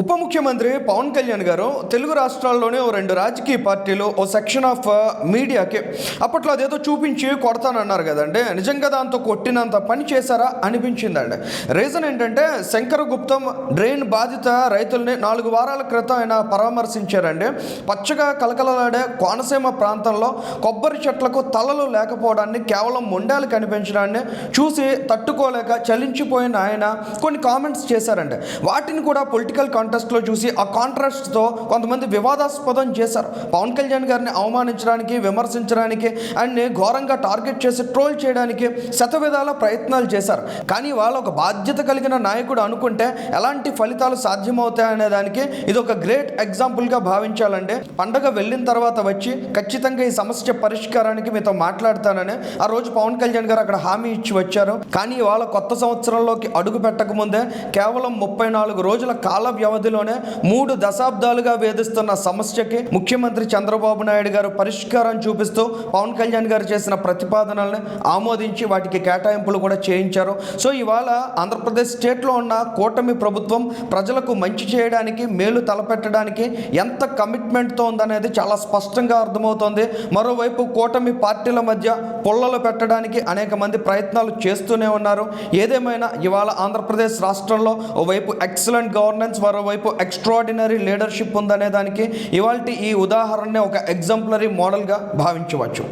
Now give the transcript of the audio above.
ఉప ముఖ్యమంత్రి పవన్ కళ్యాణ్ గారు తెలుగు రాష్ట్రాల్లోనే ఓ రెండు రాజకీయ పార్టీలు ఓ సెక్షన్ ఆఫ్ మీడియాకి అప్పట్లో అదేదో చూపించి కొడతానన్నారు కదండి. నిజంగా దాంతో కొట్టినంత పని చేశారా అనిపించిందండి. రీజన్ ఏంటంటే శంకరగుప్తం డ్రైన్ బాధిత రైతుల్ని 4 వారాల క్రితం ఆయన పరామర్శించారండి. పచ్చగా కలకలలాడే కోనసీమ ప్రాంతంలో కొబ్బరి చెట్లకు తలలు లేకపోవడాన్ని, కేవలం మొండాలు కనిపించడాన్ని చూసి తట్టుకోలేక చలించిపోయిన ఆయన కొన్ని కామెంట్స్ చేశారండి. వాటిని కూడా పొలిటికల్ కాంటెస్ట్లో చూసి ఆ కాంట్రాస్ట్తో కొంతమంది వివాదాస్పదం చేశారు. పవన్ కళ్యాణ్ గారిని అవమానించడానికి, విమర్శించడానికి, ఆయన్ని ఘోరంగా టార్గెట్ చేసి ట్రోల్ చేయడానికి శతవిధాల ప్రయత్నాలు చేశారు. కానీ వాళ్ళు ఒక బాధ్యత కలిగిన నాయకుడు అనుకుంటే ఎలాంటి ఫలితాలు సాధ్యమవుతాయనే దానికి ఇది ఒక గ్రేట్ ఎగ్జాంపుల్గా భావించాలండి. పండగ వెళ్ళిన తర్వాత వచ్చి ఖచ్చితంగా ఈ సమస్య పరిష్కారానికి మీతో మాట్లాడతానని ఆ రోజు పవన్ కళ్యాణ్ గారు అక్కడ హామీ ఇచ్చి వచ్చారు. కానీ ఇవాళ కొత్త సంవత్సరంలోకి అడుగు పెట్టకముందే కేవలం 34 రోజుల కాల వ్యవధిలోనే 3 దశాబ్దాలుగా వేధిస్తున్న సమస్యకి ముఖ్యమంత్రి చంద్రబాబు నాయుడు గారు పరిష్కారం చూపిస్తూ పవన్ కళ్యాణ్ గారు చేసిన ప్రతిపాదనల్ని ఆమోదించి వాటికి కేటాయింపులు కూడా చేయించారు. సో ఇవాళ ఆంధ్రప్రదేశ్ స్టేట్లో ఉన్న కూటమి ప్రభుత్వం ప్రజలకు మంచి చేయడానికి, మేలు తలపెట్టడానికి ఎంత కమిట్మెంట్తో ఉందనేది చాలా స్పష్టంగా అర్థమవుతోంది. మరోవైపు కూటమి పార్టీల మధ్య పొల్లలు పెట్టడానికి అనేక మంది ప్రయత్నాలు చేస్తూనే ఉన్నారు. ఏదేమైనా ఇవాళ ఆంధ్రప్రదేశ్ రాష్ట్రంలో ఓవైపు ఎక్సలెంట్ గవర్నెన్స్, మరోవైపు ఎక్స్ట్రాడినరీ లీడర్షిప్ ఉందనే దానికి ఇవాల్టి ఈ ఉదాహరణనే ఒక ఎగ్జాంపులరీ మోడల్గా భావించవచ్చు.